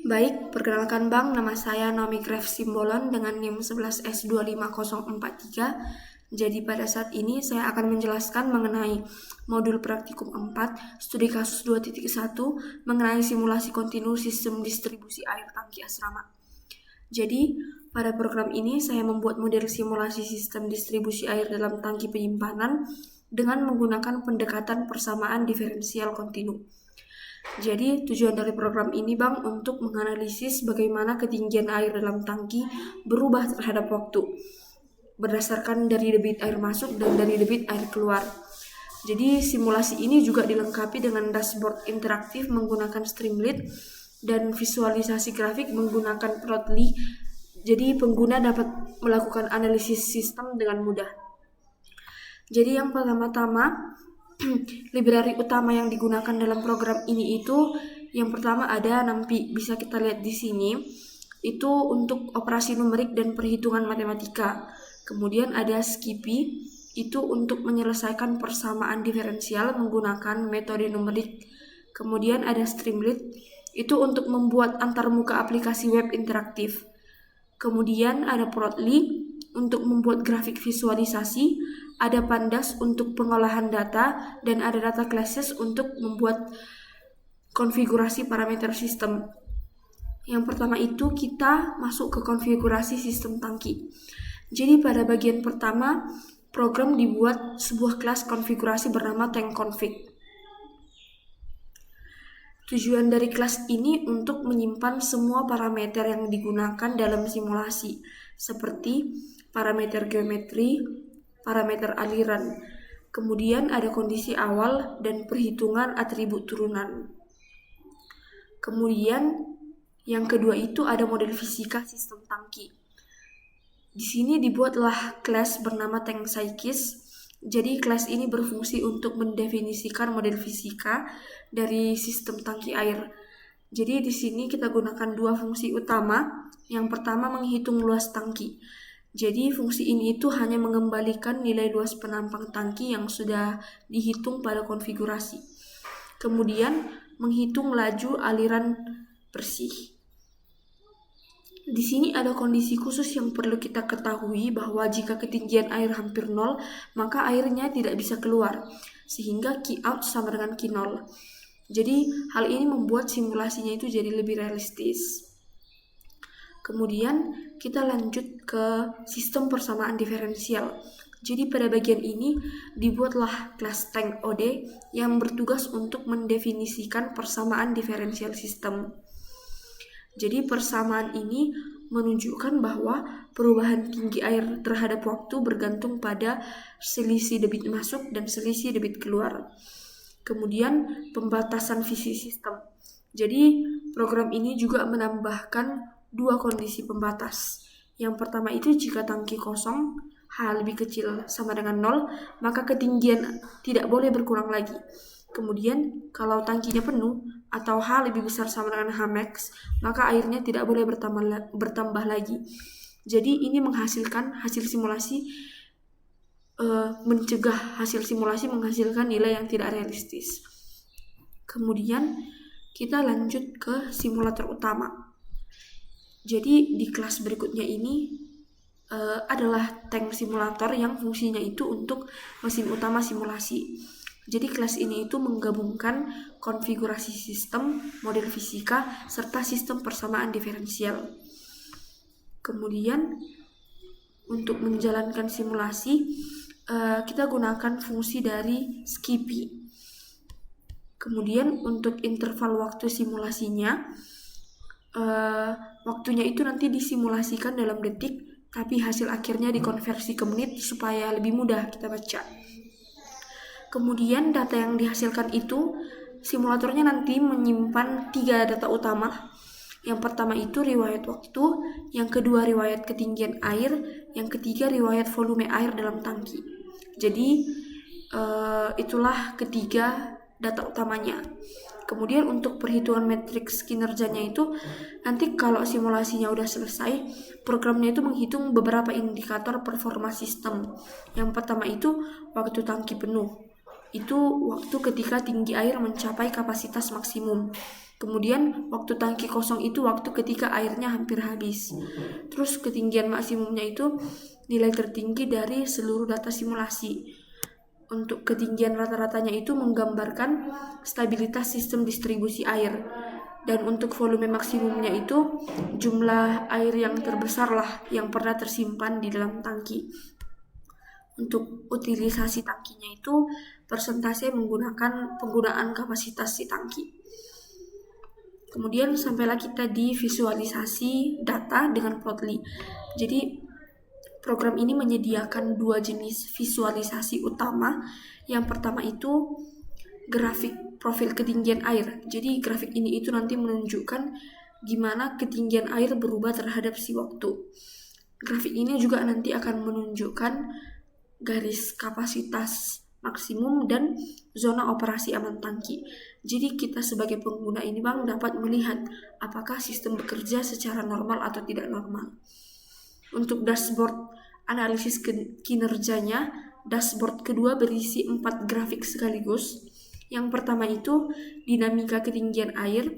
Baik, perkenalkan Bang, nama saya Naomi Graf Simbolon dengan NIM 11S25043. Jadi pada saat ini saya akan menjelaskan mengenai modul praktikum 4, studi kasus 2.1 mengenai simulasi kontinu sistem distribusi air tangki asrama. Jadi, pada program ini saya membuat model simulasi sistem distribusi air dalam tangki penyimpanan dengan menggunakan pendekatan persamaan diferensial kontinu. Jadi tujuan dari program ini Bang untuk menganalisis bagaimana ketinggian air dalam tangki berubah terhadap waktu berdasarkan dari debit air masuk dan dari debit air keluar. Jadi simulasi ini juga dilengkapi dengan dashboard interaktif menggunakan Streamlit dan visualisasi grafik menggunakan Plotly. Jadi pengguna dapat melakukan analisis sistem dengan mudah. Jadi yang pertama-tama library utama yang digunakan dalam program ini itu yang pertama ada NumPy, bisa kita lihat di sini. Itu untuk operasi numerik dan perhitungan matematika. Kemudian ada Skippy, itu untuk menyelesaikan persamaan diferensial menggunakan metode numerik. Kemudian ada Streamlit, itu untuk membuat antarmuka aplikasi web interaktif. Kemudian ada Plotly untuk membuat grafik visualisasi, ada Pandas untuk pengolahan data, dan ada Data Classes untuk membuat konfigurasi parameter sistem. Yang pertama itu kita masuk ke konfigurasi sistem tangki. Jadi pada bagian pertama, program dibuat sebuah kelas konfigurasi bernama TankConfig. Tujuan dari kelas ini untuk menyimpan semua parameter yang digunakan dalam simulasi, seperti parameter geometri, parameter aliran. Kemudian ada kondisi awal dan perhitungan atribut turunan. Kemudian yang kedua itu ada model fisika sistem tangki. Di sini dibuatlah kelas bernama TankPsychis. Jadi kelas ini berfungsi untuk mendefinisikan model fisika dari sistem tangki air. Jadi di sini kita gunakan dua fungsi utama. Yang pertama menghitung luas tangki. Jadi fungsi ini itu hanya mengembalikan nilai luas penampang tangki yang sudah dihitung pada konfigurasi. Kemudian menghitung laju aliran bersih. Di sini ada kondisi khusus yang perlu kita ketahui bahwa jika ketinggian air hampir 0, maka airnya tidak bisa keluar, sehingga Q out sama dengan Q0. Jadi hal ini membuat simulasinya itu jadi lebih realistis. Kemudian kita lanjut ke sistem persamaan diferensial. Jadi pada bagian ini dibuatlah kelas TankOD yang bertugas untuk mendefinisikan persamaan diferensial sistem. Jadi persamaan ini menunjukkan bahwa perubahan tinggi air terhadap waktu bergantung pada selisih debit masuk dan selisih debit keluar. Kemudian pembatasan visi sistem. Jadi program ini juga menambahkan dua kondisi pembatas. Yang pertama itu jika tangki kosong, H lebih kecil sama dengan 0, maka ketinggian tidak boleh berkurang lagi. Kemudian kalau tangkinya penuh atau H lebih besar sama dengan H max, maka airnya tidak boleh bertambah lagi. Jadi ini menghasilkan hasil simulasi, mencegah hasil simulasi menghasilkan nilai yang tidak realistis. Kemudian kita lanjut ke simulator utama. Jadi di kelas berikutnya ini adalah tank simulator yang fungsinya itu untuk mesin utama simulasi. Jadi kelas ini itu menggabungkan konfigurasi sistem, model fisika, serta sistem persamaan diferensial. Kemudian untuk menjalankan simulasi, kita gunakan fungsi dari Skippy. Kemudian untuk interval waktu simulasinya, waktunya itu nanti disimulasikan dalam detik, tapi hasil akhirnya dikonversi ke menit supaya lebih mudah kita baca. Kemudian data yang dihasilkan itu, simulatornya nanti menyimpan 3 data utama. Yang pertama itu riwayat waktu, yang kedua riwayat ketinggian air, yang ketiga riwayat volume air dalam tangki. Jadi itulah ketiga data utamanya. Kemudian untuk perhitungan matriks kinerjanya itu, nanti kalau simulasinya udah selesai, programnya itu menghitung beberapa indikator performa sistem. Yang pertama itu waktu tangki penuh. itu waktu ketika tinggi air mencapai kapasitas maksimum. Kemudian waktu tangki kosong itu waktu ketika airnya hampir habis. Terus ketinggian maksimumnya itu nilai tertinggi dari seluruh data simulasi. Untuk ketinggian rata-ratanya itu menggambarkan stabilitas sistem distribusi air. Dan untuk volume maksimumnya itu jumlah air yang terbesar lah yang pernah tersimpan di dalam tangki. Untuk utilisasi tangkinya itu persentase menggunakan penggunaan kapasitas si tangki. Kemudian sampailah kita di visualisasi data dengan Plotly. Jadi program ini menyediakan dua jenis visualisasi utama. Yang pertama itu grafik profil ketinggian air. Jadi grafik ini itu nanti menunjukkan gimana ketinggian air berubah terhadap si waktu. Grafik ini juga nanti akan menunjukkan garis kapasitas maksimum dan zona operasi aman tangki. Jadi kita sebagai pengguna ini Bang dapat melihat apakah sistem bekerja secara normal atau tidak normal. Untuk dashboard analisis kinerjanya, dashboard kedua berisi 4 grafik sekaligus. Yang pertama itu dinamika ketinggian air,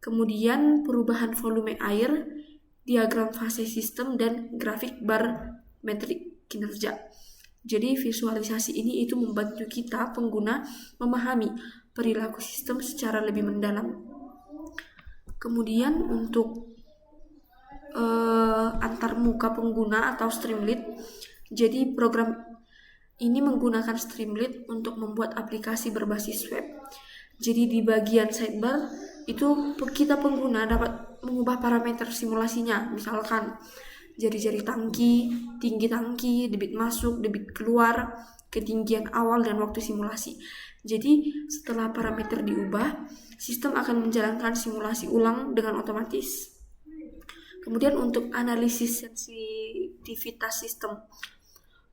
kemudian perubahan volume air, diagram fase sistem, dan grafik bar metrik kinerja. Jadi visualisasi ini itu membantu kita pengguna memahami perilaku sistem secara lebih mendalam. Kemudian untuk antarmuka pengguna atau Streamlit, jadi program ini menggunakan Streamlit untuk membuat aplikasi berbasis web. Jadi di bagian sidebar itu kita pengguna dapat mengubah parameter simulasinya, misalkan jari-jari tangki, tinggi tangki, debit masuk, debit keluar, ketinggian awal, dan waktu simulasi. Jadi setelah parameter diubah, sistem akan menjalankan simulasi ulang dengan otomatis. Kemudian untuk analisis sensitivitas sistem,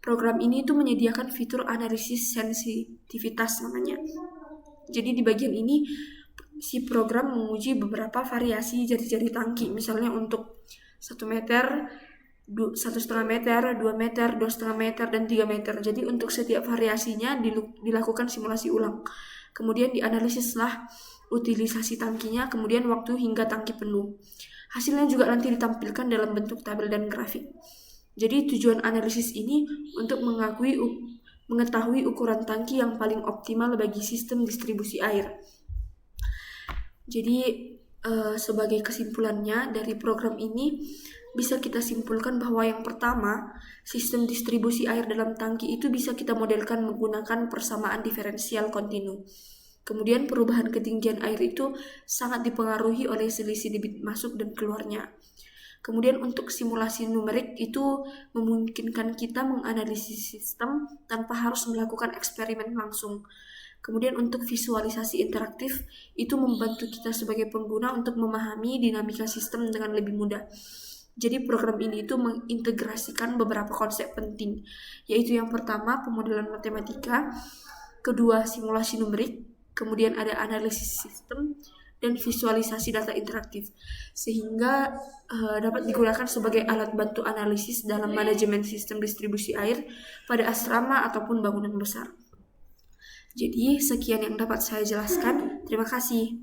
program ini itu menyediakan fitur analisis sensitivitas namanya. Jadi di bagian ini si program menguji beberapa variasi jari-jari tangki, misalnya untuk 1 meter, 1,5 meter, 2 meter, 2,5 meter, dan 3 meter. Jadi untuk setiap variasinya dilakukan simulasi ulang. Kemudian dianalisislah utilisasi tangkinya, kemudian waktu hingga tangki penuh. Hasilnya juga nanti ditampilkan dalam bentuk tabel dan grafik. Jadi tujuan analisis ini untuk mengetahui ukuran tangki yang paling optimal bagi sistem distribusi air. Jadi sebagai kesimpulannya dari program ini bisa kita simpulkan bahwa yang pertama, sistem distribusi air dalam tangki itu bisa kita modelkan menggunakan persamaan diferensial kontinu. Kemudian perubahan ketinggian air itu sangat dipengaruhi oleh selisih debit masuk dan keluarnya. Kemudian untuk simulasi numerik itu memungkinkan kita menganalisis sistem tanpa harus melakukan eksperimen langsung. Kemudian untuk visualisasi interaktif itu membantu kita sebagai pengguna untuk memahami dinamika sistem dengan lebih mudah. Jadi program ini itu mengintegrasikan beberapa konsep penting, yaitu yang pertama pemodelan matematika, kedua simulasi numerik, kemudian ada analisis sistem, dan visualisasi data interaktif, sehingga dapat digunakan sebagai alat bantu analisis dalam manajemen sistem distribusi air pada asrama ataupun bangunan besar. Jadi sekian yang dapat saya jelaskan. Terima kasih.